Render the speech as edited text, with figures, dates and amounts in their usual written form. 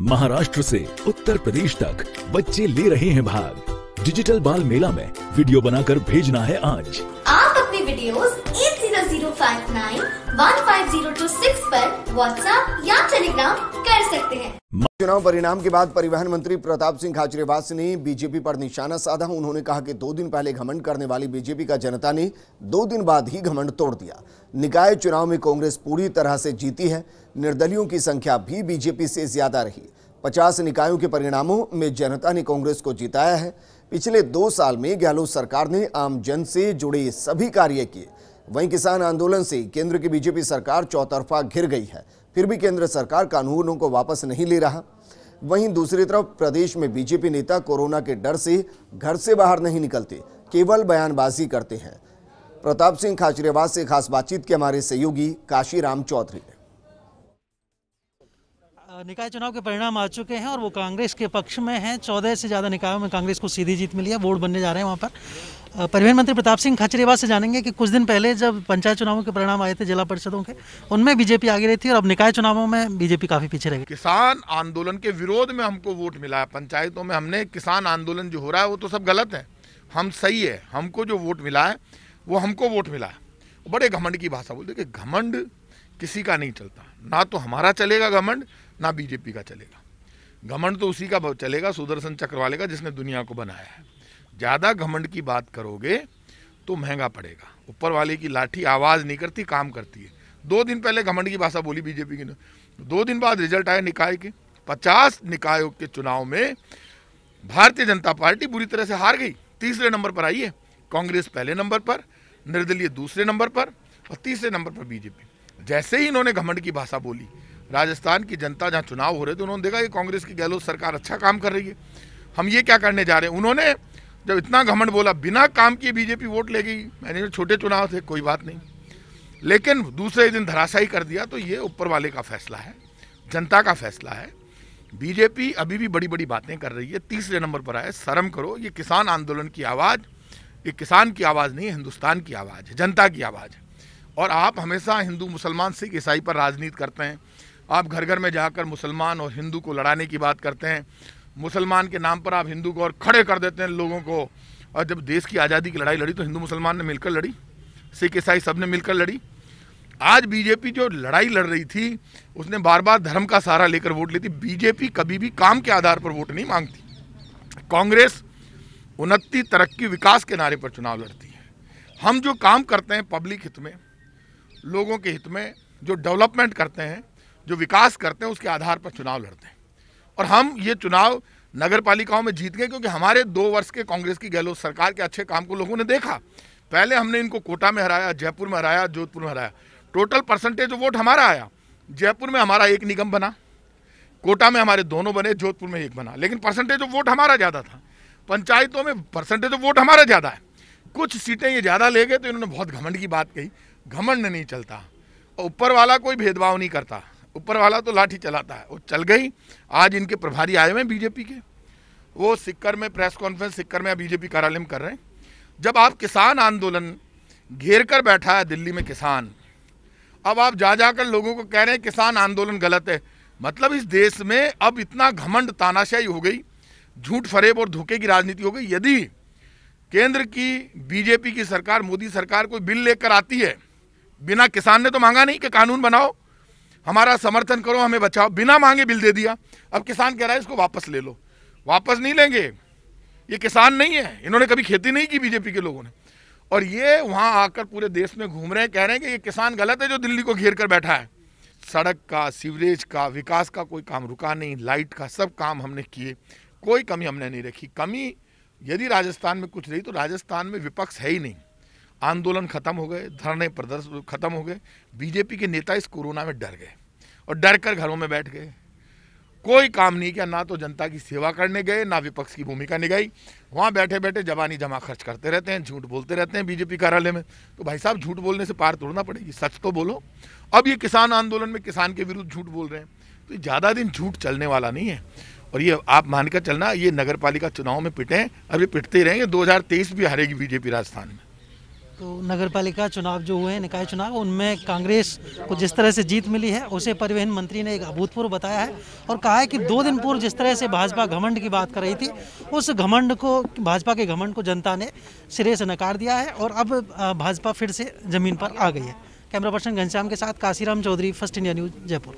महाराष्ट्र से उत्तर प्रदेश तक बच्चे ले रहे हैं भाग। डिजिटल बाल मेला में वीडियो बनाकर भेजना है आज। आप अपनी वीडियोस 8005915026 पर व्हाट्सएप या टेलीग्राम कर सकते हैं। चुनाव परिणाम के बाद परिवहन मंत्री प्रताप सिंह खाचरियावास ने बीजेपी पर निशाना साधा। उन्होंने कहा कि 2 दिन पहले घमंड करने वाली बीजेपी का जनता ने 2 दिन बाद ही घमंड तोड़ दिया। निकाय चुनाव में कांग्रेस पूरी तरह से जीती है। निर्दलियों की संख्या भी बीजेपी से ज्यादा रही। 50 निकायों के परिणामों में जनता ने कांग्रेस को जिताया है। पिछले 2 साल में गहलोत सरकार ने आम जन से जुड़े सभी कार्य किए। वहीं किसान आंदोलन से केंद्र की बीजेपी सरकार चौतरफा घिर गई है। फिर भी केंद्र सरकार कानूनों को वापस नहीं ले रहा। वहीं दूसरी तरफ प्रदेश में बीजेपी नेता कोरोना के डर से घर से बाहर नहीं निकलते, केवल बयानबाजी करते हैं। प्रताप सिंह खाचरियावास से खास बातचीत के हमारे सहयोगी काशीराम चौधरी ने। निकाय चुनाव के परिणाम आ चुके हैं और वो कांग्रेस के पक्ष में हैं। 14 से ज़्यादा निकायों में कांग्रेस को सीधी जीत मिली है। वोट बनने जा रहे हैं वहाँ पर। परिवहन मंत्री प्रताप सिंह खाचरियावास से जानेंगे कि कुछ दिन पहले जब पंचायत चुनावों के परिणाम आए थे जिला परिषदों के, उनमें बीजेपी आगे रही थी और अब निकाय चुनावों में बीजेपी काफ़ी पीछे रह गई। किसान आंदोलन के विरोध में हमको वोट मिला है। पंचायतों में हमने किसान आंदोलन जो हो रहा है वो तो सब गलत है, हम सही है। हमको जो वोट मिला है वो हमको वोट मिला है। बड़े घमंड की भाषा बोलते कि घमंड किसी का नहीं चलता, ना तो हमारा चलेगा घमंड, ना बीजेपी का चलेगा। घमंड तो उसी का चलेगा, सुदर्शन चक्र वाले का, जिसने दुनिया को बनाया है। ज़्यादा घमंड की बात करोगे तो महंगा पड़ेगा। ऊपर वाले की लाठी आवाज़ नहीं करती, काम करती है। 2 दिन पहले घमंड की भाषा बोली बीजेपी की ने। 2 दिन बाद रिजल्ट आए निकाय के। 50 निकायों के चुनाव में भारतीय जनता पार्टी बुरी तरह से हार गई। तीसरे नंबर पर आई है। कांग्रेस पहले नंबर पर, निर्दलीय दूसरे नंबर पर और तीसरे नंबर पर बीजेपी। जैसे ही इन्होंने घमंड की भाषा बोली, राजस्थान की जनता जहाँ चुनाव हो रहे थे उन्होंने देखा कि कांग्रेस की गहलोत सरकार अच्छा काम कर रही है, हम ये क्या करने जा रहे हैं। उन्होंने जब इतना घमंड बोला, बिना काम किए बीजेपी वोट ले गई। मैंने छोटे चुनाव थे, कोई बात नहीं, लेकिन दूसरे दिन धराशायी कर दिया। तो ये ऊपर वाले का फैसला है, जनता का फैसला है। बीजेपी अभी भी बड़ी बड़ी बातें कर रही है, तीसरे नंबर पर आए। शर्म करो। ये किसान आंदोलन की आवाज़, ये किसान की आवाज़ नहीं है, हिंदुस्तान की आवाज़ है, जनता की आवाज़ है। और आप हमेशा हिंदू मुसलमान सिख ईसाई पर राजनीति करते हैं। आप घर घर में जाकर मुसलमान और हिंदू को लड़ाने की बात करते हैं। मुसलमान के नाम पर आप हिंदू को और खड़े कर देते हैं लोगों को। और जब देश की आज़ादी की लड़ाई लड़ी तो हिंदू मुसलमान ने मिलकर लड़ी, सिख ईसाई सब ने मिलकर लड़ी। आज बीजेपी जो लड़ाई लड़ रही थी उसने बार बार धर्म का सहारा लेकर वोट ली थी। बीजेपी कभी भी काम के आधार पर वोट नहीं मांगती। कांग्रेस उन्नति, तरक्की, विकास के नारे पर चुनाव लड़ती है। हम जो काम करते हैं पब्लिक हित में, लोगों के हित में, जो डेवलपमेंट करते हैं, जो विकास करते हैं, उसके आधार पर चुनाव लड़ते हैं। और हम ये चुनाव नगर पालिकाओं में जीत गए क्योंकि हमारे 2 वर्ष के कांग्रेस की गहलोत सरकार के अच्छे काम को लोगों ने देखा। पहले हमने इनको कोटा में हराया, जयपुर में हराया, जोधपुर में हराया। टोटल परसेंटेज वोट हमारा आया। जयपुर में हमारा 1 निगम बना, कोटा में हमारे 2 बने, जोधपुर में 1 बना, लेकिन परसेंटेज ऑफ वोट हमारा ज़्यादा था। पंचायतों में परसेंटेज ऑफ वोट हमारा ज़्यादा है। कुछ सीटें ये ज़्यादा ले गए तो इन्होंने बहुत घमंड की बात कही। घमंड नहीं चलता। और ऊपर वाला कोई भेदभाव नहीं करता, ऊपर वाला तो लाठी चलाता है। वो चल गई। आज इनके प्रभारी आए हुए हैं बीजेपी के, वो सिक्कर में प्रेस कॉन्फ्रेंस सिक्कर में बीजेपी कार्यालय में कर रहे हैं। जब आप किसान आंदोलन घेर कर बैठा है दिल्ली में किसान, अब आप जा जाकर लोगों को कह रहे हैं किसान आंदोलन गलत है। मतलब इस देश में अब इतना घमंड, तानाशाही हो गई, झूठ फरेब और धोखे की राजनीति हो गई। यदि केंद्र की बीजेपी की सरकार, मोदी सरकार कोई बिल लेकर आती है, बिना किसान ने तो मांगा नहीं कि कानून बनाओ, हमारा समर्थन करो, हमें बचाओ, बिना मांगे बिल दे दिया। अब किसान कह रहा है इसको वापस ले लो। वापस नहीं लेंगे, ये किसान नहीं है, इन्होंने कभी खेती नहीं की बीजेपी के लोगों ने। और ये वहाँ आकर पूरे देश में घूम रहे हैं, कह रहे हैं कि ये किसान गलत है जो दिल्ली को घेर कर बैठा है। सड़क का, सीवरेज का, विकास का कोई काम रुका नहीं, लाइट का, सब काम हमने किए, कोई कमी हमने नहीं रखी। कमी यदि राजस्थान में कुछ रही तो राजस्थान में विपक्ष है ही नहीं। आंदोलन खत्म हो गए, धरने प्रदर्शन खत्म हो गए। बीजेपी के नेता इस कोरोना में डर गए और डर कर घरों में बैठ गए। कोई काम नहीं किया, ना तो जनता की सेवा करने गए, ना विपक्ष की भूमिका निभाई। वहाँ बैठे बैठे जबानी जमा खर्च करते रहते हैं, झूठ बोलते रहते हैं बीजेपी कार्यालय में। तो भाई साहब, झूठ बोलने से पार तोड़ना पड़ेगी, सच तो बोलो। अब ये किसान आंदोलन में किसान के विरुद्ध झूठ बोल रहे हैं, तो ज़्यादा दिन झूठ चलने वाला नहीं है। और ये आप मानकर चलना, ये नगर पालिका चुनाव में पिटे हैं, अब ये पिटते ही रहेंगे। 2023 भी हारेगी बीजेपी राजस्थान में। तो नगरपालिका चुनाव जो हुए हैं, निकाय चुनाव, उनमें कांग्रेस को जिस तरह से जीत मिली है उसे परिवहन मंत्री ने एक अभूतपूर्व बताया है और कहा है कि 2 दिन पूर्व जिस तरह से भाजपा घमंड की बात कर रही थी, उस घमंड को, भाजपा के घमंड को जनता ने सिरे से नकार दिया है और अब भाजपा फिर से जमीन पर आ गई है। कैमरा पर्सन घनश्याम के साथ Kashiram Chaudhary, First India News, Jaipur.